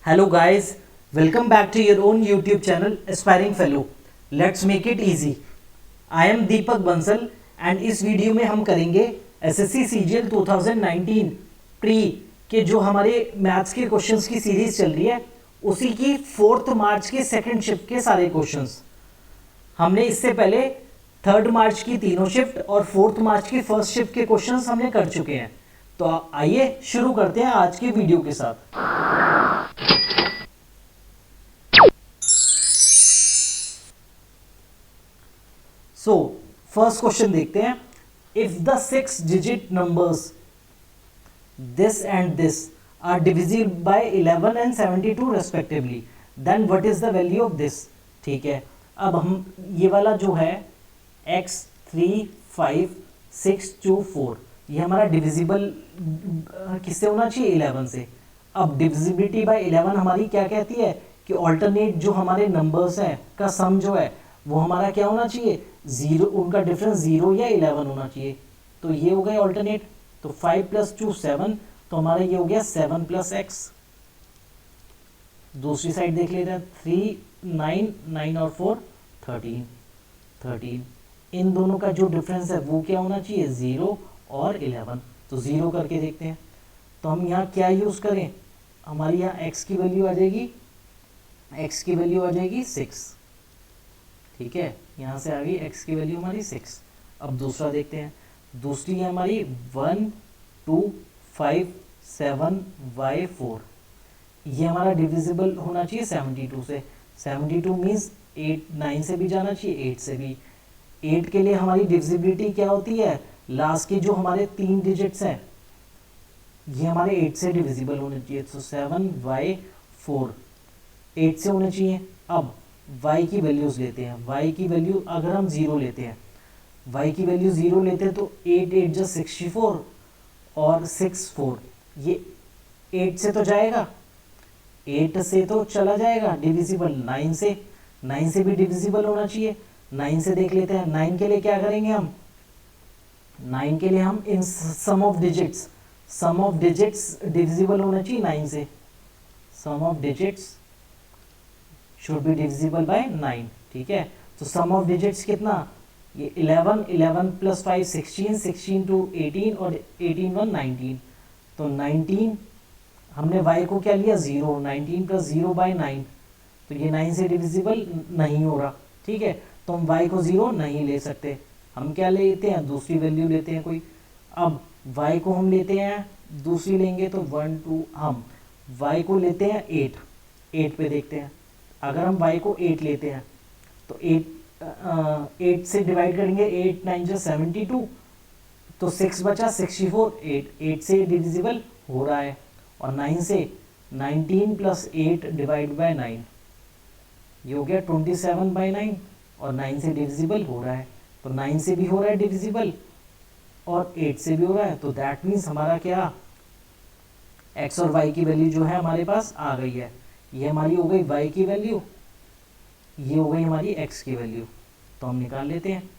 Hello guys, welcome back to your own YouTube channel Aspiring Fellow. Let's make it easy. I am Deepak Bansal and इस video में हम करेंगे SSC CGL 2019 pre के जो हमारे maths के questions की सीरीज चल रही है उसी की 4 मार्च के सेकंड शिफ्ट के सारे क्वेश्चंस। हमने इससे पहले 3 मार्च की तीनों शिफ्ट और 4 मार्च की फर्स्ट शिफ्ट के क्वेश्चंस हमने कर चुके हैं। तो आइए शुरू करते हैं आज की वीडियो के साथ। सो फर्स्ट क्वेश्चन देखते हैं। If the 6 digit numbers this and this are divisible by 11 and 72 respectively, then what is the value of this? ठीक है, अब हम ये वाला जो है x 3 5 6 2 4 ये हमारा डिविजिबल किससे होना चाहिए 11 से। अब डिविजिबिलिटी बाय 11 हमारी क्या कहती है कि ऑल्टरनेट जो हमारे नंबर्स हैं का सम जो है वो हमारा क्या होना चाहिए, जीरो, उनका डिफरेंस 0 या 11 होना चाहिए। तो ये हो गए ऑल्टरनेट। तो 5 + 2 7, तो हमारा ये हो गया 7 + x। दूसरी साइड देख लेते हैं, 3 9 9 और 4 13 13। इन दोनों का जो डिफरेंस है वो क्या होना चाहिए, 0 और 11। तो 0 करके देखते हैं। तो हम यहाँ क्या यूज करें, हमारी यहाँ x की वैल्यू आ जाएगी, x की वैल्यू आ जाएगी 6। ठीक है, यहाँ से आ गई x की वैल्यू हमारी 6। अब दूसरा देखते हैं। दूसरी है हमारी 1 2 5 7 y 4। ये हमारा डिविजिबल होना चाहिए 72 से। 72 मीन्स 8 9 से भी जाना चाहिए, 8 से भी। 8 के लिए हमारी डिविजिबिलिटी क्या होती है, लास्ट के जो हमारे 3 डिजिट्स हैं ये हमारे 8 से डिविजिबल होने चाहिए। तो 7 y 4 8 से होने चाहिए। अब y की वैल्यूज लेते हैं। y की वैल्यू अगर हम 0 लेते हैं, y की वैल्यू 0 लेते हैं तो 8 8 जा 64 और 6 4, ये 8 से तो जाएगा, 8 से तो चला जाएगा डिविजिबल 9 से, 9 से भी डिविजिबल होना चाहिए। 9 से देख लेते हैं। 9 के लिए क्या करेंगे हम, 9 के लिए हम इन सम ऑफ डिजिट्स डिविजिबल होना चाहिए 9 से। Sum of digits should be divisible by 9। ठीक है, तो सम ऑफ डिजिट्स कितना, ये 11 11 + 5 16 16 2 18 और 18 1 19। तो 19 हमने y को क्या लिया 0, 19 + 0 / 9, तो ये 9 से डिविजिबल नहीं हो रहा। ठीक है, तो हम y को 0 नहीं ले सकते। हम क्या लेते हैं, दूसरी वैल्यू लेते हैं कोई। अब y को हम लेते हैं, दूसरी लेंगे तो 1 2, हम y को लेते हैं 8। 8 पे देखते हैं। अगर हम y को 8 लेते हैं तो 8 से डिवाइड करेंगे, 8 9 जा 72, तो 6 बचा 64। 8 से डिविजिबल हो रहा है। और 9 से 19 + 8 डिवाइड बाय 9, ये हो गया 27/9 और 9 से डिविजिबल हो रहा है। तो 9 से भी हो रहा है डिविजिबल और 8 से भी हो रहा है। तो दैट मीन्स हमारा क्या, x और y की वैल्यू जो है हमारे पास आ गई है। ये हमारी हो गई y की वैल्यू, ये हो गई हमारी x की वैल्यू। तो हम निकाल लेते हैं।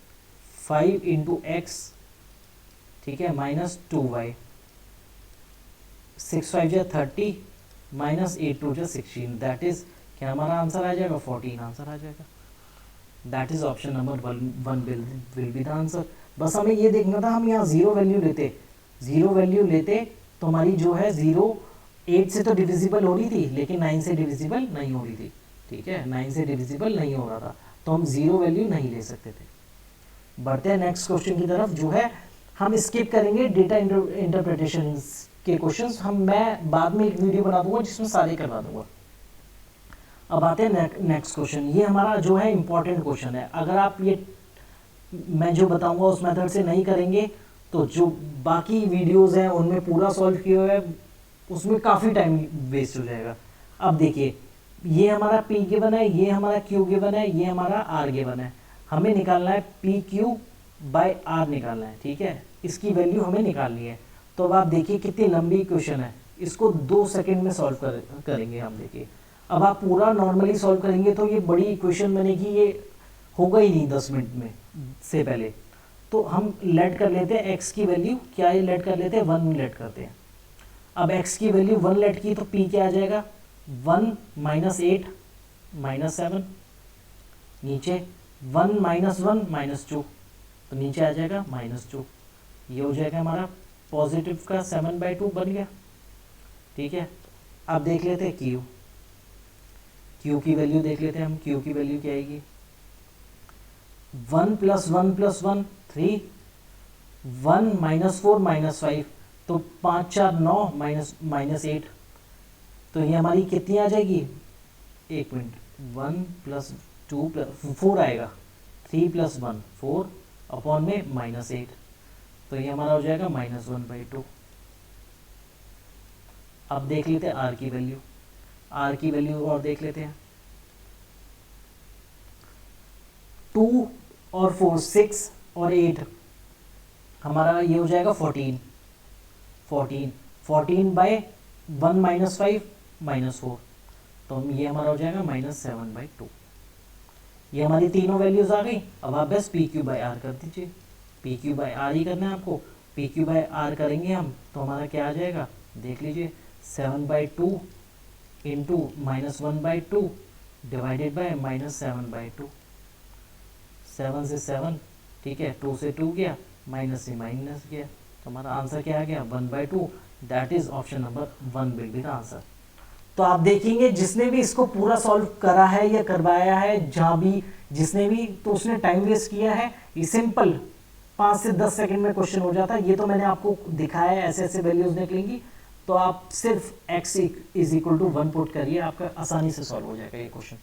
5 × x, ठीक है, -2y, 6 5 जा 30 -8 2 जा 16। दैट इज क्या हमारा आंसर आ जाएगा, 14 आंसर आ जाएगा। That is option number 1 will be the answer. बस हमें ये देखना था, हम यहाँ 0 वैल्यू लेते तो हमारी जो है 0 8 से तो डिविजिबल हो रही थी लेकिन 9 से डिविजिबल नहीं हो रही थी। ठीक है, 9 से डिविजिबल नहीं हो रहा था, तो हम 0 वैल्यू नहीं ले सकते थे। बढ़ते हैं नेक्स्ट क्वेश्चन की तरफ, जो है हम स्किप करेंगे डेटा इंटरप्रिटेशन के क्वेश्चंस। मैं बाद में एक वीडियो बना दूंगा जिसमें सारे करवा दूंगा। अब आते हैं नेक्स्ट क्वेश्चन। ये हमारा जो है इंपॉर्टेंट क्वेश्चन है। अगर आप ये मैं जो बताऊंगा उस मेथड से नहीं करेंगे तो जो बाकी वीडियोस हैं उनमें पूरा सॉल्व किया हुआ है, उसमें काफ़ी टाइम वेस्ट हो जाएगा। अब देखिए, ये हमारा P गिवन है, ये हमारा Q गिवन है, ये हमारा R गिवन है। हमें निकालना है PQ/R निकालना है। ठीक है, इसकी वैल्यू हमें निकालनी है। तो अब आप देखिए कितनी लंबी क्वेश्चन है, इसको 2 सेकंड में सॉल्व करेंगे हम। देखिए, अब आप पूरा नॉर्मली सॉल्व करेंगे तो ये बड़ी इक्वेशन बनेगी, ये होगा ही नहीं 10 मिनट में से पहले। तो हम लेट कर लेते हैं x की वैल्यू, क्या ये लेट कर लेते हैं 1 लेट करते हैं। अब x की वैल्यू 1 लेट की तो p क्या आ जाएगा, 1 माइनस 8 माइनस 7, नीचे 1 माइनस 1 माइनस 2, तो नीचे आ जाएगा -2, ये हो जाएगा हमारा पॉजिटिव का 7/2 बन गया। ठीक है, अब देख लेते हैं क्यू की वैल्यू देख लेते हैं हम। क्यू की वैल्यू क्या आएगी, 1 + 1 + 1 3, 1 - 4 - 5, तो 5 4 9 -8, तो ये हमारी कितनी आ जाएगी, एक मिनट, 1 + 2 + 4 आएगा, 3 + 1 4 अपॉन में -8, तो ये हमारा हो जाएगा -1/2। अब देख लेते हैं आर की वैल्यू, आर की वैल्यू और देख लेते हैं। 2 और 4 6 और 8, हमारा ये हो जाएगा 14 14 / 1 - 5 - 4, तो ये हमारा हो जाएगा -7/2। ये हमारी तीनों वैल्यूज आ गई। अब आप बस PQ/R कर दीजिए, PQ/R ही करना है आपको। PQ/R करेंगे हम तो हमारा क्या आ जाएगा, देख लीजिए, 7/2 इंटू -1/2 डिवाइडेड बाय -7/2, 7 से 7, ठीक है, 2 से 2 गया, माइनस से माइनस गया, तो हमारा आंसर क्या आ गया, 1/2। That is option number 1 will be the answer. तो आप देखेंगे जिसने भी इसको पूरा सॉल्व करा है या करवाया है, जहाँ भी जिसने भी, तो उसने टाइम वेस्ट किया है। ये सिंपल 5 से 10 सेकंड में क्वेश्चन हो जाता है। ये तो मैंने आपको दिखाया है, ऐसे ऐसे वैल्यूज निकलेंगी, तो आप सिर्फ x = 1 पुट करिए, आपका आसानी से सॉल्व हो जाएगा ये क्वेश्चन।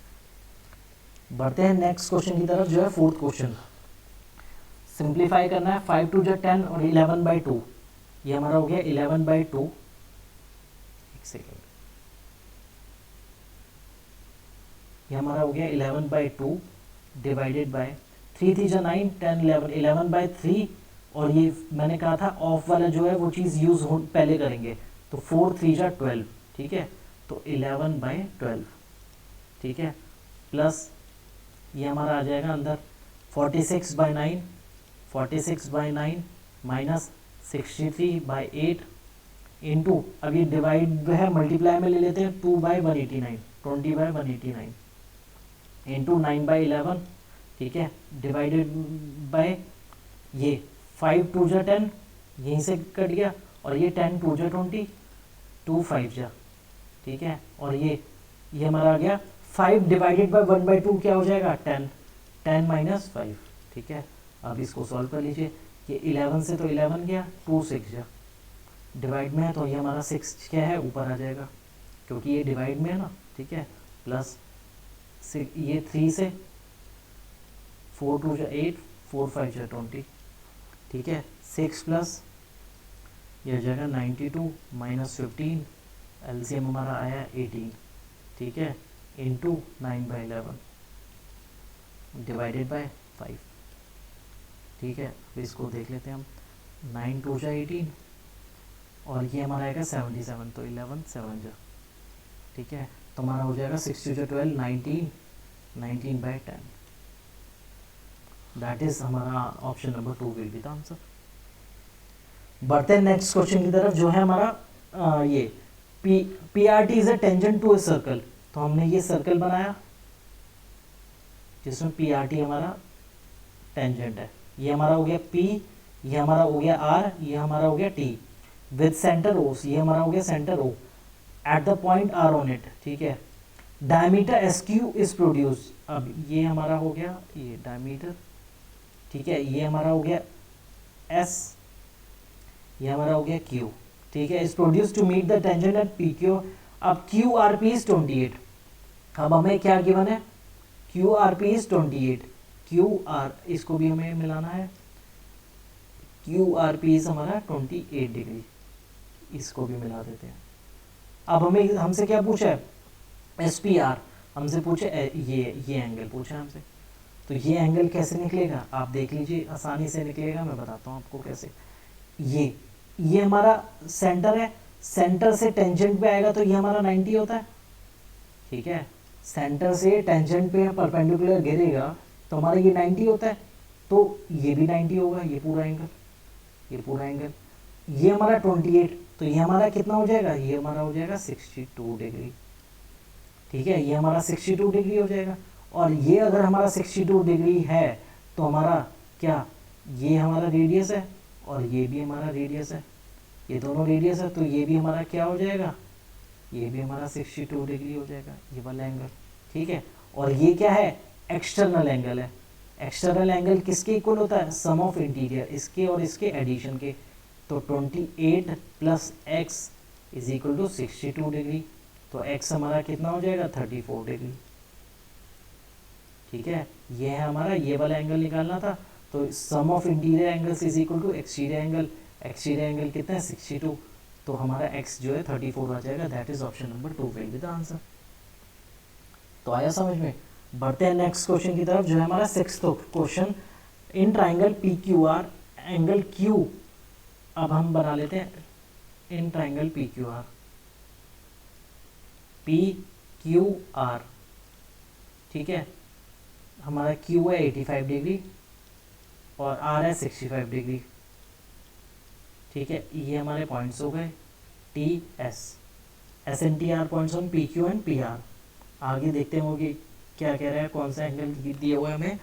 बढ़ते हैं नेक्स्ट क्वेश्चन की तरफ, जो है 4th क्वेश्चन। सिंप्लीफाई करना है, 5 × 2 = 10 और 11/2, ये हमारा हो गया 11/2। एक सेकेंड, ये हमारा हो गया 11/2 डिवाइडेड बाय 3 3 × 9 10 11 11/3, और ये मैंने कहा था ऑफ वाला जो है वो चीज़ यूज़ पहले करेंगे, तो 4 3 × 12, ठीक है, तो 11/12, ठीक है, प्लस ये हमारा आ जाएगा अंदर 46/9 46/9 माइनस 63/8 इंटू, अब ये डिवाइड है मल्टीप्लाई में ले लेते हैं, 2/189 20/189 इंटू 9/11, ठीक है, डिवाइडेड बाय ये 5 2 × 10, यहीं से कट गया, और ये 10 2 × 20 2 5 जा, ठीक है, और ये हमारा आ गया 5 डिवाइडेड बाय 1/2 क्या हो जाएगा, 10 10 - 5, ठीक है। अब इसको सॉल्व कर लीजिए, ये 11 से तो 11 गया, 2 6 जा, डिवाइड में है तो ये हमारा 6 क्या है, ऊपर आ जाएगा, क्योंकि ये डिवाइड में है ना, ठीक है, प्लस ये 3 से 4 2 × 8 4 5 × 20, ठीक है, 6 प्लस ये हो जाएगा 92 माइनस 15, एलसीएम हमारा आया 18, ठीक है, इंटू 9/11 डिवाइडेड बाय 5, ठीक है। अब इसको देख लेते हैं हम, 9 2 × 18 और ये हमारा आएगा 77, तो 11 7 जा, ठीक है, तो हमारा हो जाएगा 6 2 × 12 19 19/10। दैट इज हमारा option number 2 will be the answer. बढ़ते हैं नेक्स्ट क्वेश्चन की तरफ, जो है हमारा ये PRT is a tangent to a circle. तो हमने ये सर्कल बनाया जिसमें PRT हमारा टेंजेंट है, ये हमारा हो गया P, ये हमारा हो गया R, ये हमारा हो गया T, विद सेंटर O, ये हमारा हो गया centre O at the point R on it, ठीक है। डायमीटर SQ इज प्रोड्यूस, अब ये हमारा हो गया ये डायमीटर, ठीक है, ये हमारा हो गया S, ये हमारा हो गया Q, ठीक है, is produce to meet the tangent at PQ। अब QRP इज 28, अब हमें क्या गिवन है, QRP इज 28, QR इसको भी हमें मिलाना है, QRP इज हमारा 28 डिग्री, इसको भी मिला देते हैं। अब हमें हमसे क्या पूछा है, SPR हमसे पूछे, ये एंगल पूछा है हमसे, तो ये एंगल कैसे निकलेगा आप देख लीजिए, आसानी से निकलेगा, मैं बताता हूँ आपको कैसे। ये हमारा सेंटर है, सेंटर से टेंजेंट पे आएगा तो ये हमारा 90 होता है, ठीक है, सेंटर से टेंजेंट पे परपेंडिकुलर गिरेगा तो हमारा ये 90 होता है, तो ये भी 90 होगा, ये पूरा एंगल, ये पूरा एंगल, ये हमारा 28, तो ये हमारा कितना हो जाएगा, ये हमारा हो जाएगा 62 डिग्री, ठीक है, ये हमारा 62 डिग्री हो जाएगा। और ये अगर हमारा 62 डिग्री है तो हमारा क्या, ये हमारा रेडियस है और ये भी हमारा रेडियस है, ये दोनों रेडियस है, तो ये भी हमारा क्या हो जाएगा, ये भी हमारा 62 डिग्री हो जाएगा, ये वाला एंगल। ठीक है, और ये क्या है, एक्सटर्नल एंगल है। एक्सटर्नल एंगल किसके इक्वल होता है, सम ऑफ इंटीरियर, इसके और इसके एडिशन के। तो 28 plus x is equal to 62 degree, तो एक्स हमारा कितना हो जाएगा, 34 डिग्री। ठीक है, ये है हमारा, ये वाला एंगल निकालना था। तो sum of interior angles is equal to exterior angle. Exterior angle कितना है, 62, तो हमारा x जो है 34 आ जाएगा। That is option number 2 will be the answer. तो आया समझ में। बढ़ते हैं नेक्स्ट क्वेश्चन की तरफ, जो है हमारा 6th question. In triangle P Q R angle Q, अब हम बना लेते हैं in triangle P Q R, P Q R, ठीक है, हमारा क्यू है 85 डिग्री और आर है 65 डिग्री। ठीक है, ये हमारे पॉइंट्स हो गए T S, S N T R points on P Q and P R. आगे देखते हैं वो कि क्या कह रहा है, कौन सा एंगल दिया हुआ है हमें।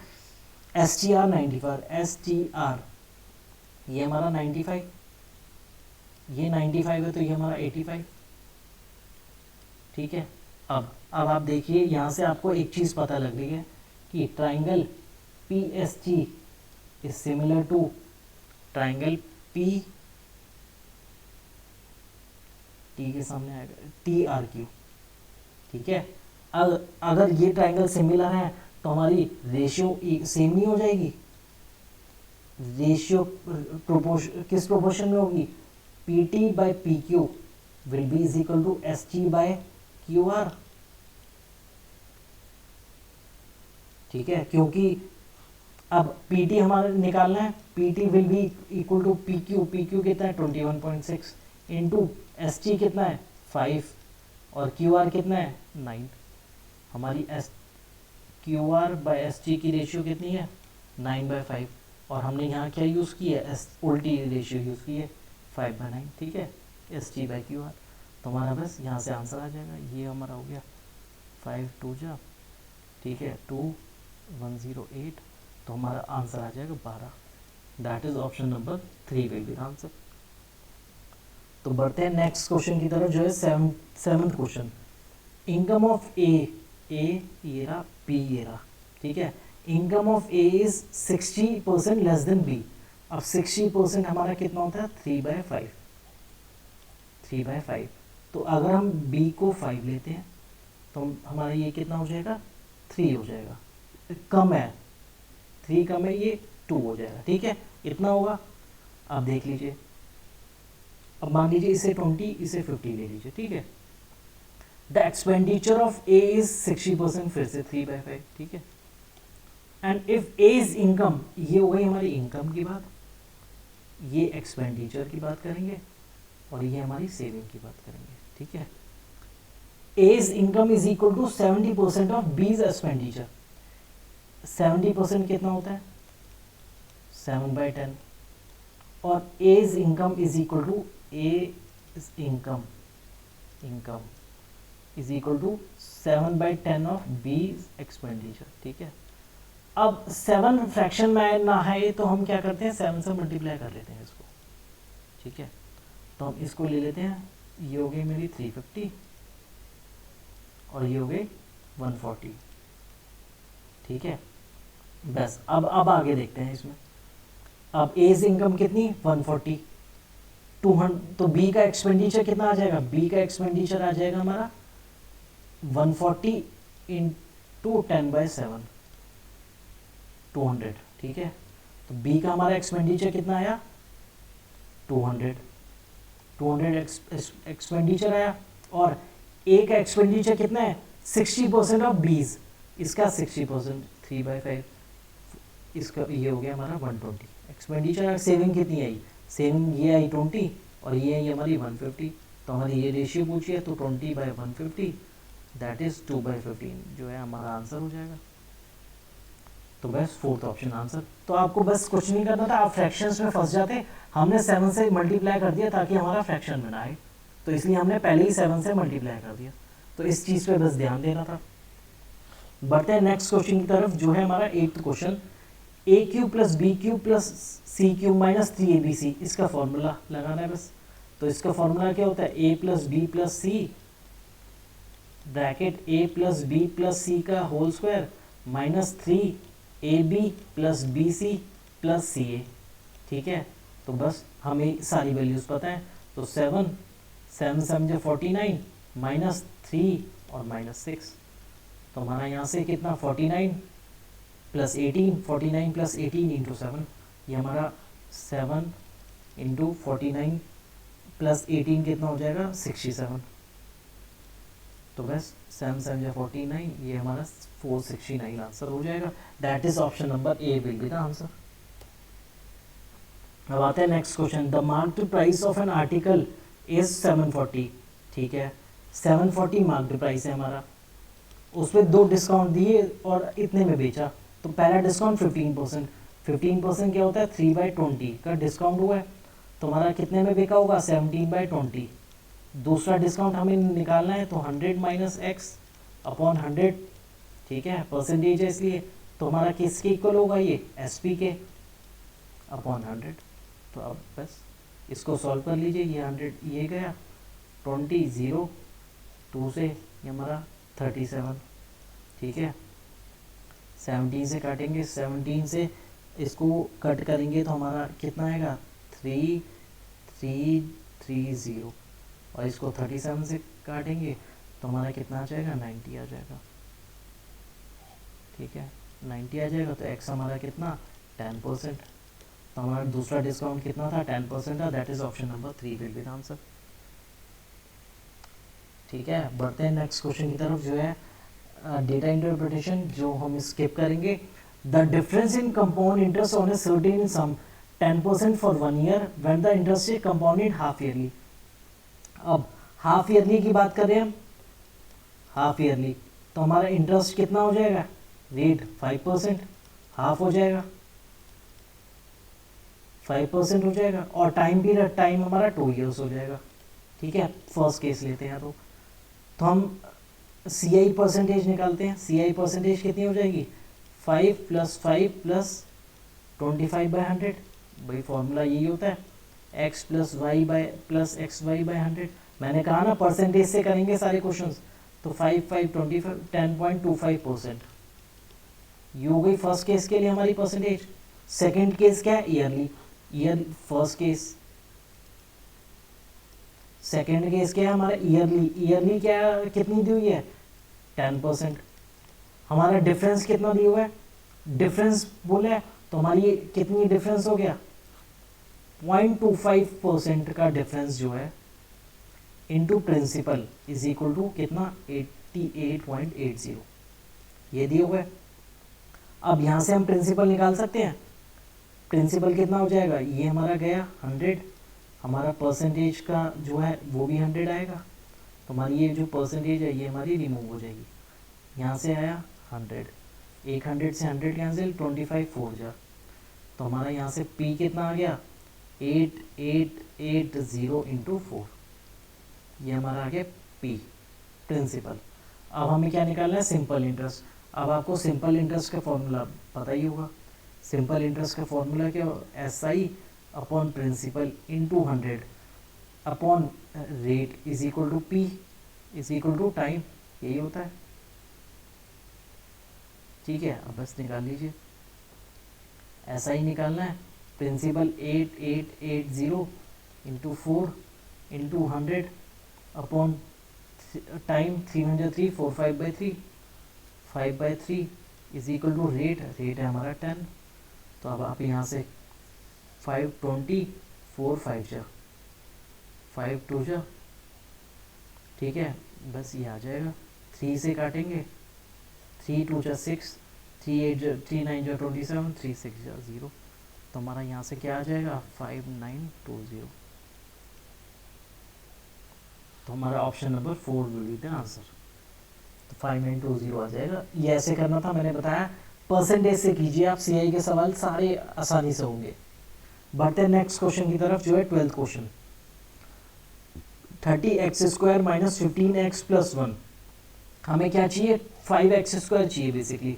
S T R 95, S T R ये हमारा 95, ये 95 है तो ये हमारा 85। ठीक है, अब आप देखिए यहाँ से आपको एक चीज़ पता लग रही है कि triangle P S T is similar to triangle P, T के सामने आएगा टी आर क्यू। ठीक है, अगर ये ट्राइंगल सिमिलर है तो हमारी रेशियो सेम ही हो जाएगी। रेशियो किस प्रोपोर्शन में होगी, P T by P Q will be is equal to S T by Q R. ठीक है, क्योंकि अब पी टी हमारा निकालना है, P T will be equal to P Q, P Q कितना है 21.6 इंटू एस टी कितना है 5 और क्यू आर कितना है 9। हमारी S Q R by S T की रेशियो कितनी है 9/5, और हमने यहाँ क्या यूज़ की है, एस उल्टी रेशियो यूज़ की है 5/9। ठीक है, S T by Q R, तो हमारा बस यहाँ से आंसर आ जाएगा। ये हमारा हो गया 5 2 जा, ठीक है 2108, तो हमारा आंसर आ जाएगा 12। That is option number 3 will be the answer. तो बढ़ते हैं नेक्स्ट क्वेश्चन की तरफ, जो है 7th क्वेश्चन। इनकम ऑफ ए ये रहा, बी ये रहा। ठीक है, income of A is 60% less than B. अब 60% हमारा कितना होता है 3/5, 3/5। तो अगर हम बी को 5 लेते हैं तो हमारा ये कितना हो जाएगा 3 हो जाएगा, कम है 3 कम है, ये 2 हो जाएगा। ठीक है, इतना होगा। अब देख लीजिए, अब मान लीजिए इसे 20 इसे 50 ले लीजिए। ठीक है, the expenditure of A is 60%, फिर से 3/5। ठीक है, and if A is income, ये हो गई हमारी इनकम की बात, ये एक्सपेंडिचर की बात करेंगे और ये हमारी सेविंग की बात करेंगे। ठीक है, as income is equal to 70% of B's expenditure. 70% कितना होता है 7/10, और as income is equal to A income is equal to 7/10 of B's expenditure. ठीक है, अब 7 फ्रैक्शन में ना है तो हम क्या करते हैं 7 से मल्टीप्लाई कर लेते हैं इसको। ठीक है, तो हम इसको ले लेते हैं, ये हो गई मेरी 350 और ये हो गई 140। ठीक है, बस अब आगे देखते हैं इसमें। अब एज इनकम कितनी 140, 200, तो बी का एक्सपेंडिचर कितना आ जाएगा, बी का एक्सपेंडिचर आ जाएगा हमारा 140 इंटू 10/7, 200। ठीक है, तो बी का हमारा एक्सपेंडिचर कितना आया 200 एक्सपेंडिचर आया, और ए का एक्सपेंडिचर कितना है 60% ऑफ बीज, इसका 60% 3/5, इसका ये हो गया हमारा 120 एक्सपेंडिचर। सेविंग कितनी आई, सेविंग ये आई 20 और ये आई हमारी 150, तो हमारी ये रेशियो पूछी है, तो 20/150 दैट इज 2/15 जो है हमारा आंसर हो जाएगा। तो बस 4th ऑप्शन आंसर। तो आपको बस कुछ नहीं करना था, आप फ्रैक्शंस में फंस जाते। हमने 7 से मल्टीप्लाई कर दिया ताकि हमारा फ्रैक्शन में ना आए, तो इसलिए हमने पहले ही 7 से मल्टीप्लाई कर दिया। तो इस चीज़ पे बस ध्यान देना था। बढ़ते हैं नेक्स्ट क्वेश्चन की तरफ, जो है हमारा 8th question. A cube plus B cube plus C cube minus 3abc, इसका फॉर्मूला लगाना है बस। तो इसका फॉर्मूला क्या होता है, A plus B plus C bracket A plus B plus C का whole square minus 3ab plus B C plus C A. ठीक है, तो बस हमें सारी वैल्यूज़ पता है। तो 7 7 49 माइनस 3 और माइनस 6। तो हमारा यहाँ से कितना 49 प्लस 18, 49 प्लस 18 इंटू 7, ये हमारा 7 इंटू 49 प्लस 18 कितना हो जाएगा 67। तो बस 7 7 49, ये हमारा 469 आंसर हो जाएगा। That is option number A will be the answer. अब आते हैं next question. The marked price of an article is 740। ठीक है, 740 मार्क्ड प्राइस है हमारा, उस पर 2 डिस्काउंट दिए और इतने में बेचा। तो पहला डिस्काउंट 15%, 15% क्या होता है 3/20 का डिस्काउंट हुआ है, तो हमारा कितने में बिका होगा 17/20। दूसरा डिस्काउंट हमें निकालना है, तो 100 माइनस एक्स अपॉन 100। ठीक है, परसेंटेज है इसलिए, तो हमारा किसके इक्वल होगा ये एसपी के अपॉन 100। तो अब बस इसको सॉल्व कर लीजिए, ये 100 ये गया 20 0 2 से ये हमारा 37। ठीक है, 17 से काटेंगे, 17 से इसको कट करेंगे तो हमारा कितना आएगा 3330, और इसको 37 से काटेंगे तो हमारा कितना आ जाएगा 90 आ जाएगा। ठीक है, 90 आ जाएगा, तो एक्स हमारा कितना 10%। तो हमारा दूसरा डिस्काउंट कितना था 10% था। That is option number 3 will be the answer. ठीक है, बढ़ते हैं नेक्स्ट क्वेश्चन की तरफ, जो है डेटा इंटरप्रिटेशन, जो हम स्किप करेंगे। The difference in compound interest on a certain some 10% for 1 year when the interest is compounded half yearly. अब हाफ ईयरली की बात करें हम, हाफ ईयरली, तो हमारा इंटरेस्ट कितना हो जाएगा, रेट 5%, हाफ हो जाएगा 5% हो जाएगा, और टाइम पीरियड टाइम हमारा 2 ईयर्स हो जाएगा। ठीक है, फर्स्ट केस लेते हैं तो हम सी आई परसेंटेज निकालते हैं। सी आई परसेंटेज कितनी हो जाएगी 5 + 5 + 25/100। भाई फॉर्मूला यही होता है x + y + xy/100। मैंने कहा ना परसेंटेज से करेंगे सारे क्वेश्चंस, तो 5 5 25 10.25%। ये हो गई फर्स्ट केस के लिए हमारी परसेंटेज। सेकंड केस क्या है yearly, first case, second case क्या है हमारा ईयरली। ईयरली क्या कितनी दी हुई है 10%। हमारा डिफरेंस कितना दिया हुआ है, डिफरेंस बोला है, तो हमारी कितनी डिफरेंस हो गया 0.25% का डिफरेंस जो है into principal is equal to कितना 88.80, ये दिए हुए। अब यहाँ से हम प्रिंसिपल निकाल सकते हैं। प्रिंसिपल कितना हो जाएगा, ये हमारा गया 100, हमारा परसेंटेज का जो है वो भी 100 आएगा, तो हमारी ये जो परसेंटेज है ये हमारी रिमूव हो जाएगी। यहाँ से आया 100, एक 100 से 100 कैंसिल, 25 4 जा, तो हमारा यहाँ से P कितना आ गया 8880 इंटू 4, ये हमारा आ गया P प्रिंसिपल। अब हमें क्या निकालना है सिंपल इंटरेस्ट। अब आपको सिंपल इंटरेस्ट का फॉर्मूला पता ही होगा। सिंपल इंटरेस्ट का फॉर्मूला क्या SI upon principal into 100 upon rate is equal to P is equal to time, यही होता है। ठीक है, अब बस निकाल लीजिए। SI निकालना है, principal 8880 into 4 into 100 upon time 303 4 5/3 5/3 is equal to rate है हमारा 10। तो अब आप यहाँ से 520 4 5 जा 5 2 जा, ठीक है, बस ये आ जाएगा। 3 से काटेंगे, 3 2 जा 6, 3 8 जा 3 9 जा 27, 3 6 जा 0, तो हमारा यहाँ से क्या आ जाएगा 5920। तो हमारा option number 4 will be the answer. तो 5920 आ जाएगा। ये ऐसे करना था, मैंने बताया परसेंटेज से कीजिए आप, सीआई के सवाल सारे आसानी से होंगे। बढ़ते हैं नेक्स्ट क्वेश्चन की तरफ, जो है 12th क्वेश्चन। 30x² - 15x + 1 हमें क्या चाहिए, 5x² चाहिए बेसिकली।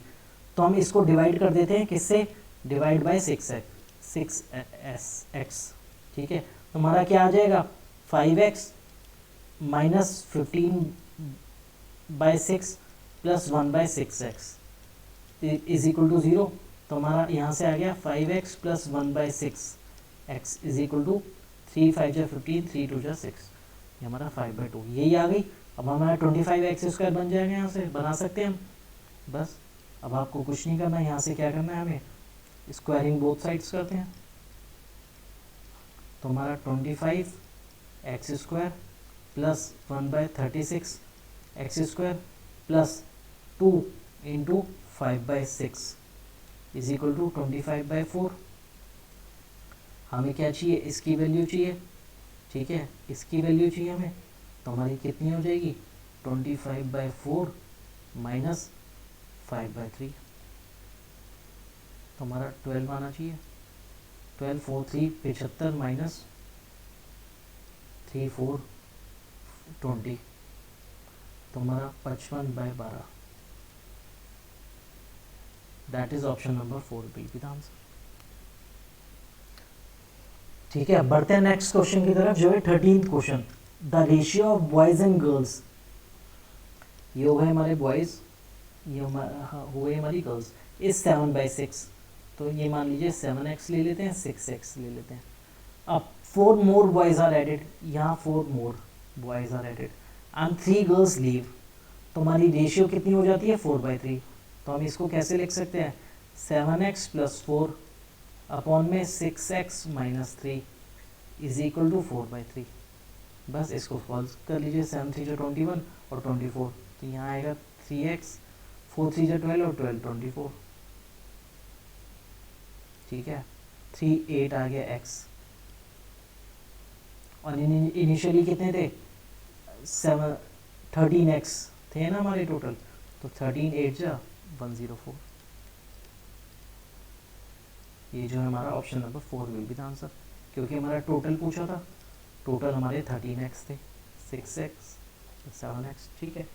तो हम इसको डिवाइड कर देते हैं किससे, डिवाइड बाय 6x, ठीक है। तो हमारा क्या आ जाएगा, 5x minus 15/6 plus 1/6x is equal to 0। तो हमारा यहाँ से आ गया 5x plus 1/6x is equal to 3 5 जा 15, 3 2 जा 6, ये हमारा 5/2 यही आ गई। अब हमारा 25x² बन जाएगा, यहाँ से बना सकते हैं हम बस। अब आपको कुछ नहीं करना, यहाँ से क्या करना है हमें, स्क्वायरिंग बोथ साइड्स करते हैं। तो हमारा 25x² plus 1/36x² plus 2 into 5/6 is equal to 25/4। हमें क्या चाहिए, इसकी वैल्यू चाहिए, ठीक है, इसकी वैल्यू चाहिए हमें। तो हमारी कितनी हो जाएगी, 25/4 माइनस 5/3, तो हमारा 12 आना चाहिए। 12 4 3 75 माइनस 3 4 20, तो हमारा 55/12। That is option number 4 will be the answer. ठीक है, बढ़ते हैं नेक्स्ट क्वेश्चन की तरफ, जो है 13th question. The ratio of boys and girls, ये हो गए हमारे बॉयज, ये हो गए हमारी गर्ल्स, इज 7/6। तो ये मान लीजिए 7x ले लेते हैं, 6x ले लेते हैं। अब 4 मोर बॉयज आर एडेड, यहाँ 4 more boys are added and 3 girls leave. तो हमारी रेशियो कितनी हो जाती है, 4/3। तो हम इसको कैसे लिख सकते हैं, 7x प्लस 4 अपॉन में 6x minus 3 is equal to 4/3। बस इसको सॉल्व कर लीजिए, 7 3 जा 21 और 24, तो यहाँ आएगा 3x, 4 3 जा 12 और 12 24, ठीक है। 3 8 आ गया x, और इनिशियली कितने थे, 13x थे ना हमारे टोटल, तो 13 8 जा 104। ये जो है हमारा option number 4 will be the answer, क्योंकि हमारा टोटल पूछा था, टोटल हमारे 13x थे, 6x 7x, ठीक है।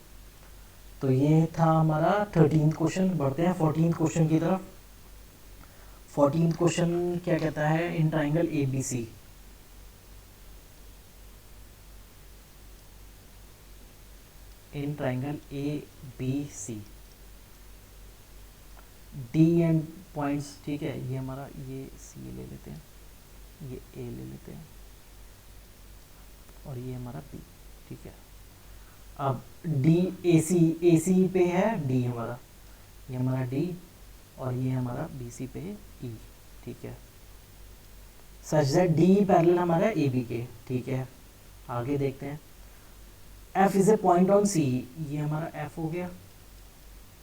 तो ये था हमारा 13th क्वेश्चन। बढ़ते हैं 14th क्वेश्चन की तरफ। 14th क्वेश्चन क्या कहता है, in triangle ABC, in triangle ABC D and points, ठीक है, ये हमारा, ये C ले लेते हैं, ये A ले लेते हैं, और ये हमारा B, ठीक है। अब AC पे है D हमारा, ये हमारा D, और ये हमारा BC पे है E, ठीक है। सच दैट D पैरेलल हमारा AB के, ठीक है। आगे देखते हैं, F is a point on C, ये हमारा F हो गया।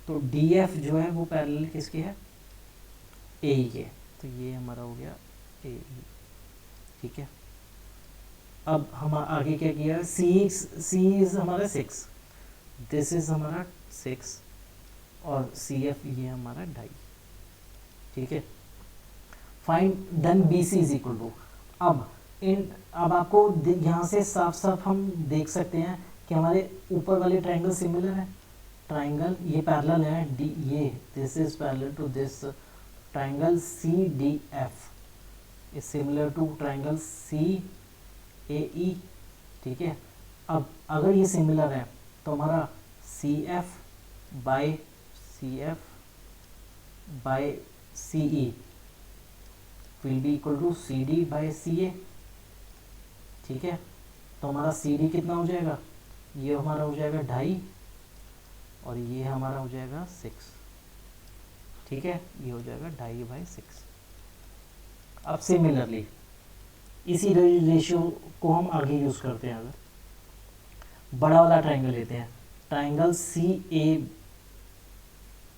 तो DF जो है वो पैरेलल किसके है, AE के, तो ये हमारा हो गया AE, ठीक है। अब हम आगे क्या किया, C इज हमारा 6, दिस इज हमारा 6, और CF ये हमारा 2.5, ठीक है। Find then BC is equal to, अब आपको यहाँ से साफ साफ हम देख सकते हैं कि हमारे ऊपर वाले ट्रायंगल सिमिलर है, ट्रायंगल ये पैरेलल है, डी ये this is parallel to this triangle CDF is similar to triangle CAE, ठीक है। अब अगर ये सिमिलर है तो हमारा CF by CE will be equal to CD by CA, ठीक है। तो हमारा CD कितना हो जाएगा, ये हमारा हो जाएगा 2.5, और ये हमारा हो जाएगा 6, ठीक है, ये हो जाएगा 2.5/6। अब सिमिलरली इसी रेशियो को हम आगे यूज करते हैं। अगर बड़ा वाला ट्रायंगल लेते हैं, triangle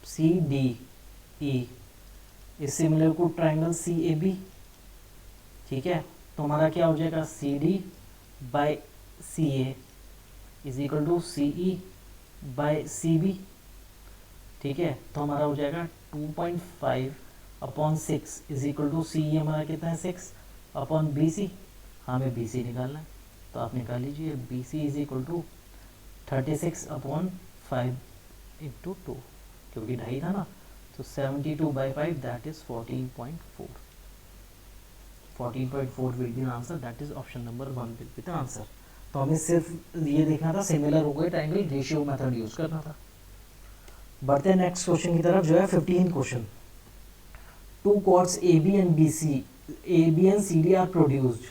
CDE is similar to triangle CAB, ठीक है। तो हमारा क्या हो जाएगा, CD by CA is equal to CE by CB, ठीक है। तो हमारा हो जाएगा 2.5/6 इज इक्वल टू CE हमारा कितना है 6 अपॉन BC, हमें BC निकालना है, तो आप निकाल लीजिए, BC is equal to 36/5 5 into 2, क्योंकि ढाई था ना, तो 72/5 that is 14.4. 14.4 will be the answer, that is option number 1 will be the answer. तो हमें सिर्फ ये देखना था सिमिलर हो गए ट्रायंगल, रेशियो मेथड यूज करना था. बढ़ते हैं नेक्स्ट क्वेश्चन की तरफ, जो है 15 question. Two chords AB and BC, AB and CD are produced.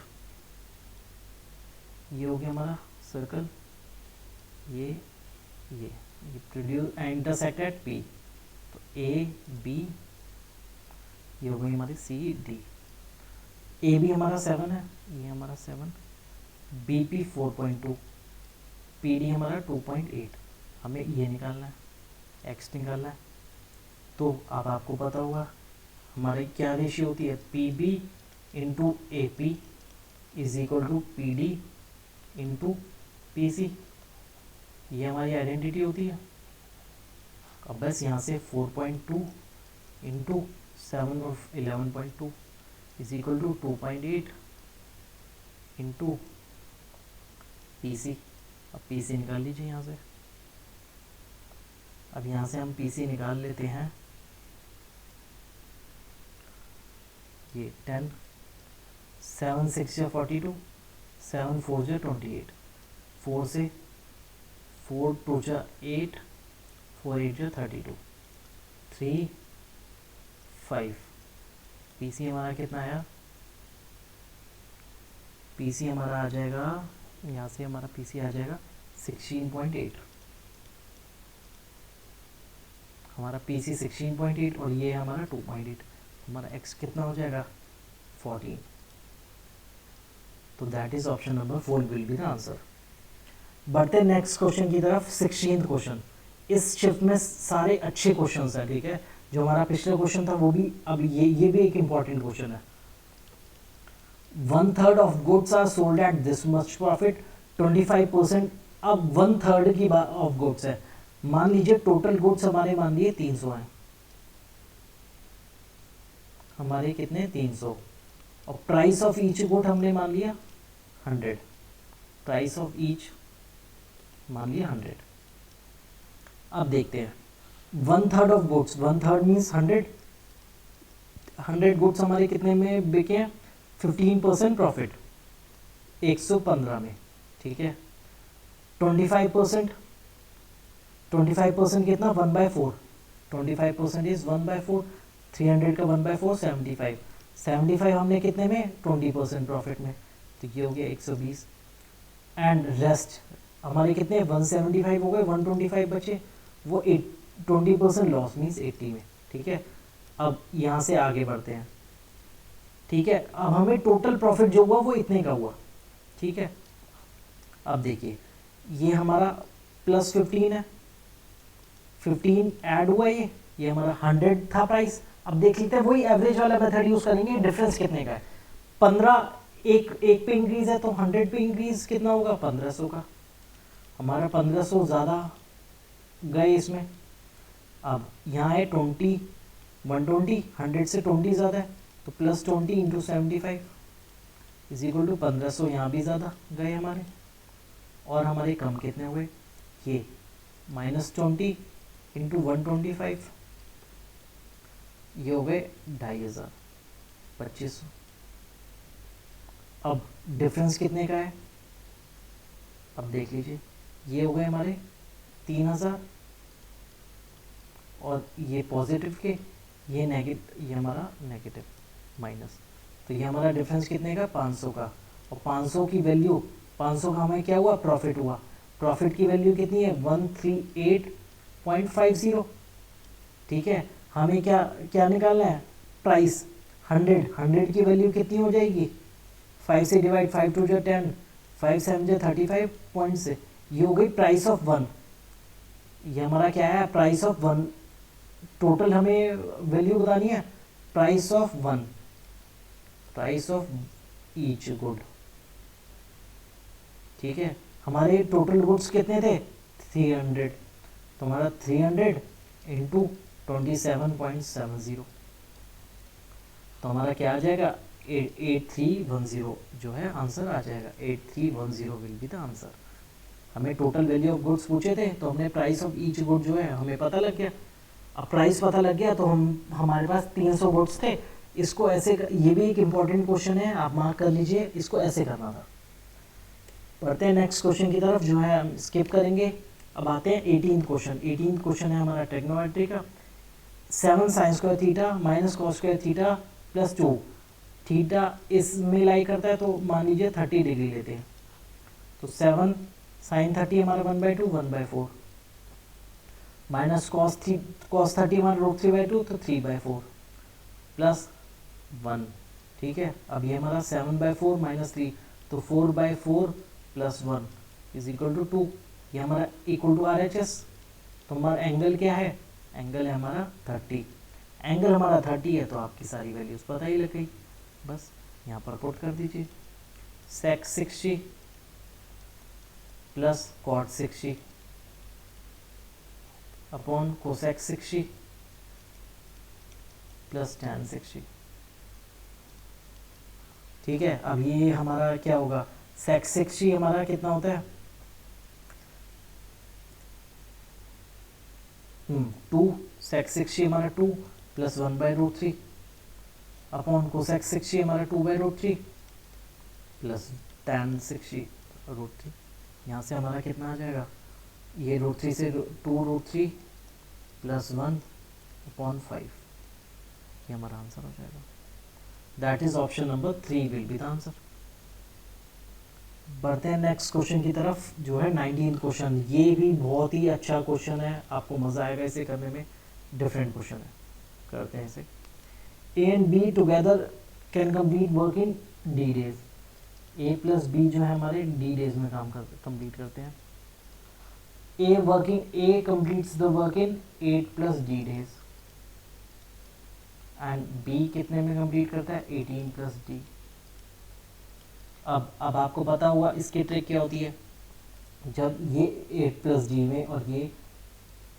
ये हो गया हमारा सर्कल, ये प्रोड्यूस इंटरसेक्ट एट P, तो A B, ये हो गई हमारी C D. AB हमारा 7 है, ये हमारा 7, BP 4.2, PD हमारा 2.8. हमें ये निकालना है, X निकालना है. तो अब आपको पता होगा हमारी क्या रेशियो होती है, PB into AP is equal to PD into PC. ये हमारी आइडेंटिटी होती है. अब बस यहाँ से 4.2 इंटू 7 और 11.2 is equal to 2.8 into PC. अब PC निकाल लीजिए यहाँ से. अब यहाँ से हम PC निकाल लेते हैं. ये 10, 7 6 या 42, 7 4 या 28, 4 से 4 2 या 8, 4 8 या 32, 3 5. PC हमारा कितना आया, PC हमारा आ जाएगा, यहाँ से हमारा PC आ जाएगा 16.8. हमारा PC 16.8 और ये हमारा 2.8. हमारा x कितना हो जाएगा, 14. तो that is option number 4 will be the answer. बढ़ते नेक्स्ट क्वेश्चन की तरफ, 16th क्वेश्चन. इस शिफ्ट में सारे अच्छे क्वेश्चंस हैं, ठीक है. जो हमारा पिछला क्वेश्चन था वो भी, अब ये भी एक इंपॉर्टेंट क्वेश्चन है. 1/3 of goods are sold at this much profit, 25%. अब 1/3 की बात ऑफ गुड्स है. मान लीजिए टोटल गुड्स हमारे मान लिए 300 हैं, हमारे कितने 300, और प्राइस ऑफ ईच गुड हमने मान लिया 100. प्राइस ऑफ ईच मान लिया 100. अब देखते हैं 1/3 ऑफ गुड्स, 1/3 मीन्स 100 गुड्स हमारे कितने में बिके हैं, 15% प्रॉफिट 115 में, ठीक है. 25% कितना, 1/4. 25% इज 1/4. 300 का 1/4 75. 75 हमने कितने में, 20% प्रॉफिट में, तो ये हो गया 120. एंड रेस्ट हमारे कितने, 175 हो गए, 125 बचे, वो 20% लॉस मीन्स 80 में, ठीक है. अब यहाँ से आगे बढ़ते हैं, ठीक है. अब हमें टोटल प्रॉफिट जो हुआ वो इतने का हुआ, ठीक है. अब देखिए ये हमारा प्लस 15 है, 15 ऐड हुआ, ये हमारा 100 था प्राइस. अब देख लेते हैं, वही एवरेज वाला मेथड यूज करेंगे. डिफरेंस कितने का है, 15 एक पे इंक्रीज है, तो 100 पे इंक्रीज कितना होगा, 1500 का. हमारा 1500 ज़्यादा गए इसमें. अब यहाँ है 20, 120, 100 से 20 ज़्यादा है, तो plus 20 into 75 is equal to 1500. यहाँ भी ज़्यादा गए हमारे, और हमारे कम कितने हुए, ये -20 इंटू 125, ये हो गए 2500, 2500. अब डिफरेंस कितने का है, अब देख लीजिए, ये हो गए हमारे 3000, और ये पॉजिटिव के, ये नेगेटिव, ये हमारा नेगेटिव माइनस. तो ये हमारा डिफरेंस कितने का, 500 का. और 500 की वैल्यू, 500 का हमें क्या हुआ, प्रॉफिट हुआ. प्रॉफिट की वैल्यू कितनी है, 138.50, ठीक है. हमें क्या निकालना है, प्राइस 100 की वैल्यू कितनी हो जाएगी, 5 से डिवाइड, 5 2 जो 10, 5 7 जो 35 पॉइंट से, ये हो गई प्राइस ऑफ 1. ये हमारा क्या है, प्राइस ऑफ 1. टोटल हमें वैल्यू बतानी है, price of 1, price of each good, ठीक है. हमारे टोटल गुड्स कितने थे, 300. तो हमारा 300 इंटू 27.70, तो हमारा क्या आ जाएगा, 8310 जो है आंसर आ जाएगा. 8310 विल बी द आंसर. हमें टोटल वैल्यू ऑफ गुड्स पूछे थे, तो हमने प्राइस ऑफ ईच गुड जो है हमें पता लग गया। अब प्राइस पता लग गया तो हमारे पास 300 गुड्स थे। इसको ऐसे ये भी एक इम्पॉर्टेंट क्वेश्चन है, आप मार्क कर लीजिए, इसको ऐसे करना था। पढ़ते हैं नेक्स्ट क्वेश्चन की तरफ, जो है हम स्किप करेंगे। अब आते हैं 18th क्वेश्चन। 18th क्वेश्चन है हमारा ट्रिग्नोमेट्री का। 7 sin square theta minus cos square theta plus 2, theta इसमें लाई करता है तो मान लीजिए 30 डिग्री लेते हैं। तो 7 sin 30 हमारा 1/2 1/4 माइनस कॉस 30 हमारा √3/2 तो 3/4 प्लस 1। ठीक है, अब ये हमारा 7/4 माइनस 3 तो 4/4 प्लस 1 इज इक्वल टू 2। ये हमारा इक्वल टू RHS। तो हमारा एंगल क्या है, एंगल है हमारा 30। एंगल हमारा 30 है तो आपकी सारी वैल्यूज पता ही लग गई, बस यहाँ पर पुट कर दीजिए। sec 60 plus cot 60 upon cosec 60 plus tan 60। ठीक है, अब ये हमारा क्या होगा, sec 60 हमारा कितना होता है 2, sec 60 हमारा 2 प्लस 1/√3 अपॉन cosec 60 हमारा 2/√3 प्लस tan 60√3। यहाँ से हमारा कितना आ जाएगा, ये √3 से 2√3 प्लस 1/5, ये हमारा आंसर हो जाएगा। That is option number 3 will be the answer. बढ़ते हैं नेक्स्ट क्वेश्चन की तरफ, जो है 19 क्वेश्चन। ये भी बहुत ही अच्छा क्वेश्चन है, आपको मजा आएगा इसे करने में, डिफरेंट क्वेश्चन है। करते हैं इसे। A and B together can complete work in D days. A plus B जो है हमारे डी डेज में काम कंप्लीट करते हैं। A completes the work in 8 plus D days and B कितने में कंप्लीट करता है, 18 प्लस डी। अब आपको पता हुआ इसकी ट्रिक क्या होती है, जब ये 8 प्लस डी में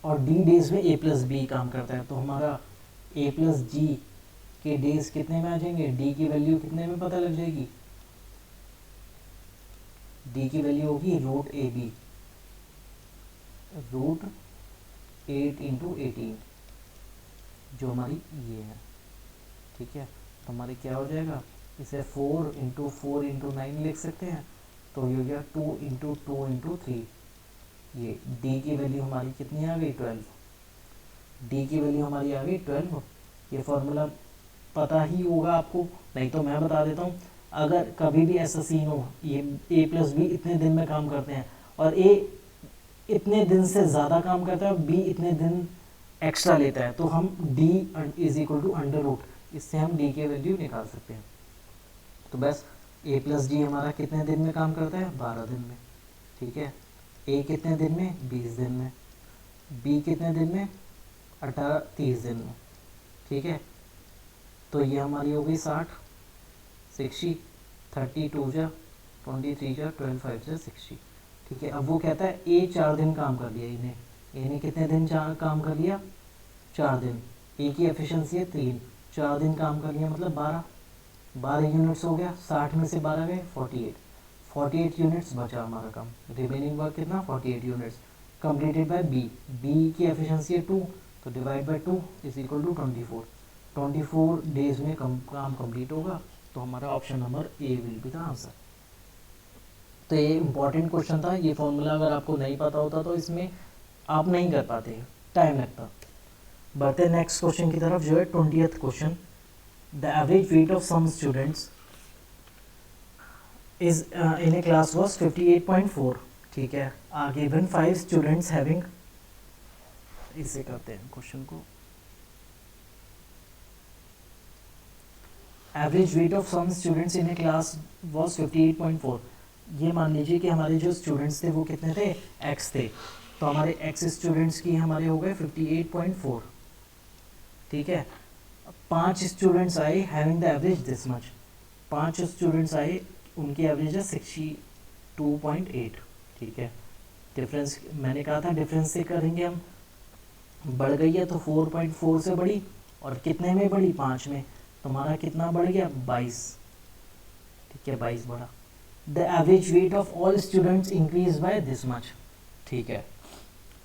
और डी डेज में ए प्लस बी काम करता है, तो हमारा ए प्लस जी के डेज कितने में आ जाएंगे, डी की वैल्यू कितने में पता लग जाएगी, डी की वैल्यू होगी √AB, √8 × 18, जो हमारी ये है। ठीक है, तो हमारे क्या हो जाएगा, इसे 4 × 4 × 9 लिख सकते हैं, तो ये हो गया 2 × 2 × 3। ये d की वैल्यू हमारी कितनी आ गई, 12। d की वैल्यू हमारी आ गई 12। ये फॉर्मूला पता ही होगा आपको, नहीं तो मैं बता देता हूँ। अगर कभी भी ऐसा सीन हो, ये a प्लस बी इतने दिन में काम करते हैं और a इतने दिन से ज़्यादा काम करता है और b इतने दिन एक्स्ट्रा लेता है, तो हम d इज इक्वल टू √, इससे हम d की वैल्यू निकाल सकते हैं। तो बस a प्लस डी हमारा कितने दिन में काम करता है, 12 दिन में। ठीक है, a कितने दिन में, 20 दिन में, b कितने दिन में, 30 दिन में। ठीक है, तो ये हमारी हो गई 60, 60, 32 जा 23 जा 12 5 जा 60। ठीक है, अब वो कहता है a 4 दिन काम कर लिया, इन्हें कितने दिन काम कर लिया, 4 दिन। a की एफिशिएंसी है 3, 4 दिन काम कर लिया मतलब 12 यूनिट्स हो गया। 60 में से 12 गए 48 यूनिट्स बचा हमारा काम। रिमेनिंग वर्क कितना, 48 यूनिट्स कंप्लीटेड बाय बी की एफिशिएंसी है 2, तो divide by 2 is equal to 24 days में काम कंप्लीट होगा। तो हमारा option number A will be the answer. तो ये इंपॉर्टेंट क्वेश्चन था। ये फॉर्मूला अगर आपको नहीं पता होता तो इसमें आप नहीं कर पाते, टाइम लगता। बढ़ते नेक्स्ट क्वेश्चन की तरफ, जो है 20th question. The average weight of some students is in a class was 58.4. ठीक है, आगे given 5 students having, इसे करते हैं क्वेश्चन को। Average weight of some students in a class was 58.4। ये मान लीजिए कि हमारे जो स्टूडेंट्स थे वो कितने थे, x थे, तो हमारे x स्टूडेंट्स की हमारे हो गए 58.4। ठीक है, 5 स्टूडेंट्स आए having the average this much, 5 students आए उनकी एवरेज है 62.8। ठीक है, डिफरेंस मैंने कहा था डिफरेंस से करेंगे हम, बढ़ गई है तो 4.4 से बढ़ी और कितने में बढ़ी, 5 में, तो हमारा कितना बढ़ गया, 22। ठीक है, 22 बढ़ा। The average weight of all students increase by this much. ठीक है,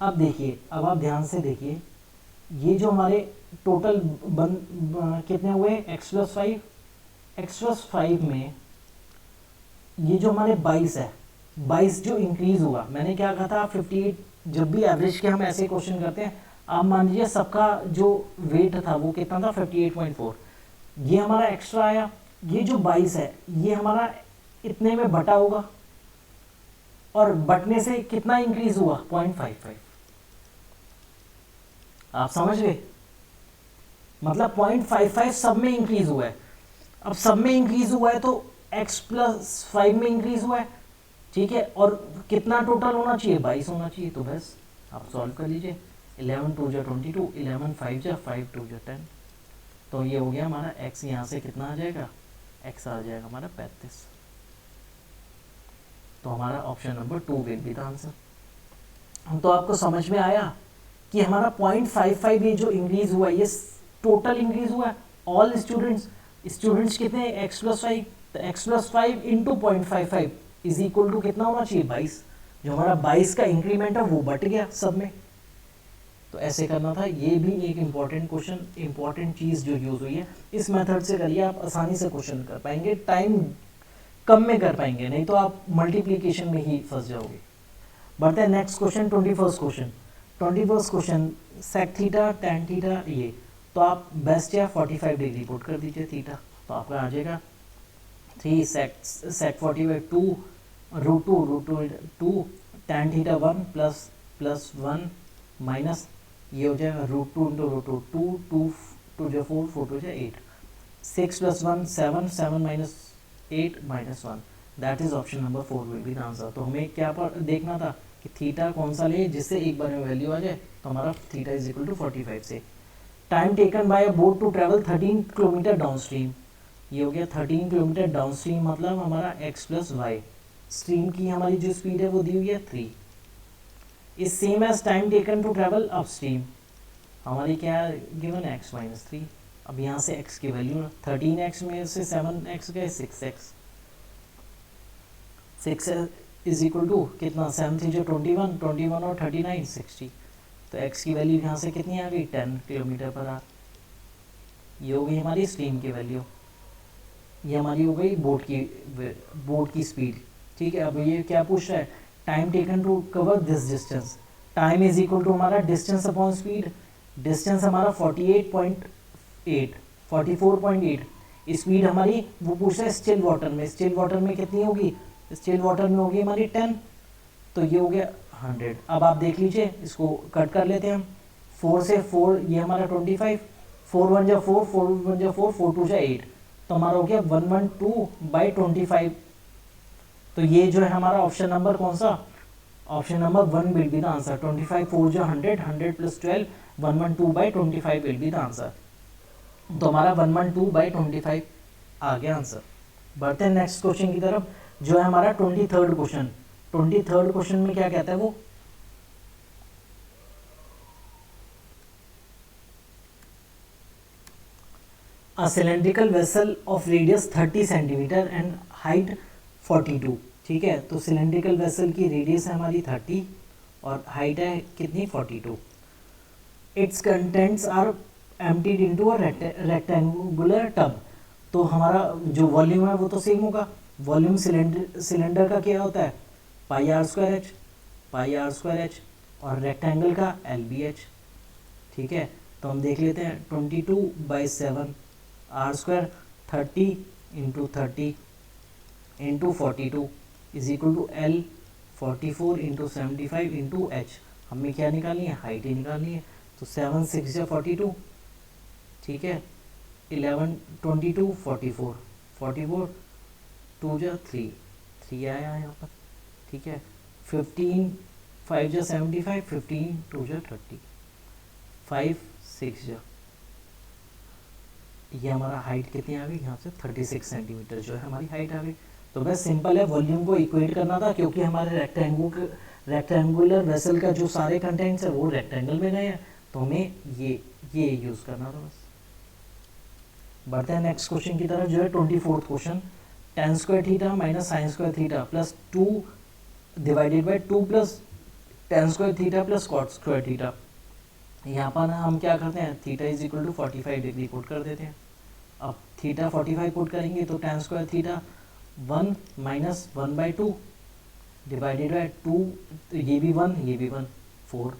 अब देखिए, अब आप ध्यान से देखिए, ये जो हमारे टोटल कितने हुए x प्लस 5, x प्लस 5 में ये जो हमारे 22 है, 22 जो इंक्रीज हुआ, मैंने क्या कहा था 58, जब भी एवरेज के हम ऐसे क्वेश्चन करते हैं, आप मान लीजिए सबका जो वेट था वो कितना था 58.4, ये हमारा एक्स्ट्रा आया, ये जो 22 है ये हमारा इतने में बटा होगा, और बटने से कितना इंक्रीज हुआ 0.55। आप समझ गए, मतलब 0.55 सब में इंक्रीज हुआ है। अब सब में इंक्रीज हुआ है तो x प्लस 5 में इंक्रीज हुआ है, ठीक है, और कितना टोटल होना चाहिए 22 होना चाहिए। तो बस आप सॉल्व कर लीजिए, 11 2 जा 22, 11 5 जा 5 2 जा 10, तो ये हो गया हमारा x, यहाँ से कितना आ जाएगा, x आ जाएगा हमारा 35। तो हमारा option number 2 will be the answer. तो आपको समझ में आया कि हमारा 0.55 ये जो इंक्रीज हुआ ये टोटल इंक्रीज हुआ है, ऑल स्टूडेंट्स कितने हैं x प्लस 5, तो x plus 5 into 0.55 is equal to कितना होना चाहिए 22, जो हमारा 22 का इंक्रीमेंट है वो बट गया सब में। तो ऐसे करना था, ये भी एक इम्पॉर्टेंट क्वेश्चन, इम्पॉर्टेंट चीज़ जो यूज़ हुई है, इस मेथड से करिए आप आसानी से क्वेश्चन कर पाएंगे, टाइम कम में कर पाएंगे, नहीं तो आप मल्टीप्लीकेशन में ही फंस जाओगे। बढ़ते हैं next question, 21st question. 21st question, sec theta tan theta, ये तो आप बेस्ट या 45 डिग्री पुट कर दीजिए थीटा, तो आपका आ जाएगा 3 sec 45 2 root 2 tan theta 1 plus 1 minus ये हो जाएगा रूट 2 इंटू रूट 2 2 जो 4 4 टू जो 8, 6 plus 1 7 7 minus 8 minus 1, that is option number 4 will be the answer. तो हमें क्या पर देखना था कि थीटा कौन सा ले जिससे एक बार में वैल्यू आ जाए, तो हमारा थीटा इज इक्वल टू 45 से। Time taken by a boat to travel 13 kilometre downstream, ये हो गया 13 किलोमीटर डाउन स्ट्रीम, मतलब हमारा x प्लस वाई, स्ट्रीम की हमारी जो स्पीड है वो दी हुई है 3, is same as time taken to travel upstream, हमारी क्या गिवन है x माइनस 3। अब यहाँ से x की वैल्यू 13x में से 7x गए 6x, 6 इज इक्वल टू कितना 7 थी जो 21 21 और 39 60, तो x की वैल्यू यहाँ से कितनी आ गई 10 किलोमीटर पर आवर, ये हो गई हमारी स्ट्रीम की वैल्यू, ये हमारी हो गई बोट की स्पीड। ठीक है, अब ये क्या पूछ रहा है, time taken to cover this distance, time is equal to हमारा डिस्टेंस अपॉन स्पीड, डिस्टेंस हमारा 48.8 44.8, स्पीड हमारी वो पूछ रहा है स्टिल वाटर में, स्टिल वाटर में कितनी होगी, स्टिल वाटर में होगी हमारी 10, तो ये हो गया 100। अब आप देख लीजिए, इसको कट कर लेते हैं हम, 4 से 4 ये हमारा 25, 4 1 जा 4 4 1 जा 4 4 2 जा 8, तो हमारा हो गया 112/25। तो ये जो है हमारा ऑप्शन नंबर कौन सा, option number 1 will be the answer. 25 4 जो 100 100 plus 12 112/25 will be the answer. तो हमारा 112/25 आ गया आंसर। बढ़ते हैं नेक्स्ट क्वेश्चन की तरफ, जो है हमारा 23rd क्वेश्चन। 23rd क्वेश्चन में क्या कहता है वो, A cylindrical vessel of radius 30 centimetre and height 42। ठीक है, तो सिलेंड्रिकल वेसल की रेडियस है हमारी 30 और हाइट है कितनी 42। Its contents are emptied into a rectangular tub, तो हमारा जो वॉल्यूम है वो तो सेम होगा, वॉल्यूम सिलेंडर का क्या होता है πr²h और रेक्टेंगल का LBH। ठीक है, तो हम देख लेते हैं 22/7 r² 30 into 30 into 42 is equal to L 44 into 75 into H। हमें क्या निकालनी है, हाइट ही निकालनी है, तो 7 6 या 42। ठीक है, 11 22 44 44 2 जा 3 आया यहाँ पर। ठीक है, 15 5 जा 75 15 2 जा 30 5 6 जा, ये हमारा हाइट कितनी आ गई यहाँ से 36 सेंटीमीटर जो है हमारी हाइट आ गई। तो बस सिंपल है, वॉल्यूम को इक्वेट करना था, क्योंकि हमारे रेक्टेंगुलर वेसल का जो सारे कंटेंट्स है वो रेक्टेंगल में गए हैं, तो हमें ये यूज़ करना था बस। बढ़ते हैं नेक्स्ट क्वेश्चन की तरफ, जो है 24th question. tan square theta minus sine square theta plus 2 divided by 2 plus tan square theta plus cot square theta. यहाँ पर हम क्या करते हैं, theta is equal to 45 degree put कर देते हैं। अब थीटा 45 पुट करेंगे तो tan square theta 1 minus 1/2 divided by 2, तो ये भी 1 4,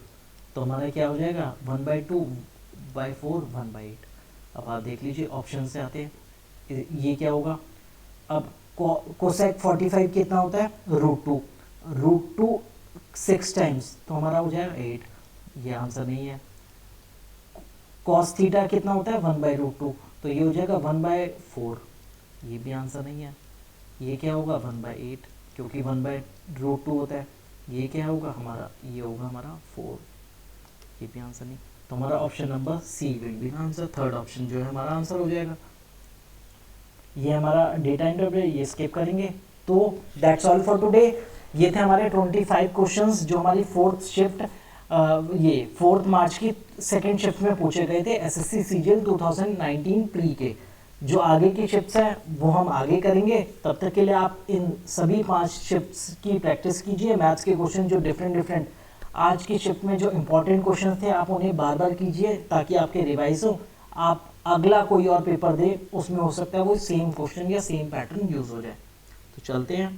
तो हमारा क्या हो जाएगा 1/2/4 1/8। अब आप देख लीजिए ऑप्शन से आते हैं ये क्या होगा। अब कोसेक 45 कितना होता है, √2 6 टाइम्स, तो हमारा हो जाएगा 8, ये आंसर नहीं है। कॉस थीटा कितना होता है 1/√2, तो ये हो जाएगा 1/4, ये भी आंसर नहीं है। ये क्या होगा 1/8, क्योंकि 1/√2 होता है। ये क्या होगा हमारा, ये होगा हमारा 4, ये भी आंसर नहीं। तो हमारा option number C will be answer, third option जो है हमारा आंसर हो जाएगा। ये हमारा डेटा इंटरप्रेट, ये स्किप करेंगे। तो दैट्स ऑल फॉर टुडे। ये थे हमारे 25 क्वेश्चंस जो हमारी फोर्थ शिफ्ट ये 4 मार्च की सेकेंड शिफ्ट में पूछे गए थे एसएससी सीजीएल 2019 प्री के। जो आगे की शिफ्ट्स हैं वो हम आगे करेंगे। तब तक के लिए आप इन सभी 5 शिफ्ट्स की प्रैक्टिस कीजिए। मैथ्स के क्वेश्चन जो डिफरेंट आज की शिफ्ट में जो इंपॉर्टेंट क्वेश्चन थे आप उन्हें बार बार कीजिए ताकि आपके रिवाइज हो। आप अगला कोई और पेपर दे उसमें हो सकता है वो सेम क्वेश्चन या सेम पैटर्न यूज हो जाए। तो चलते हैं।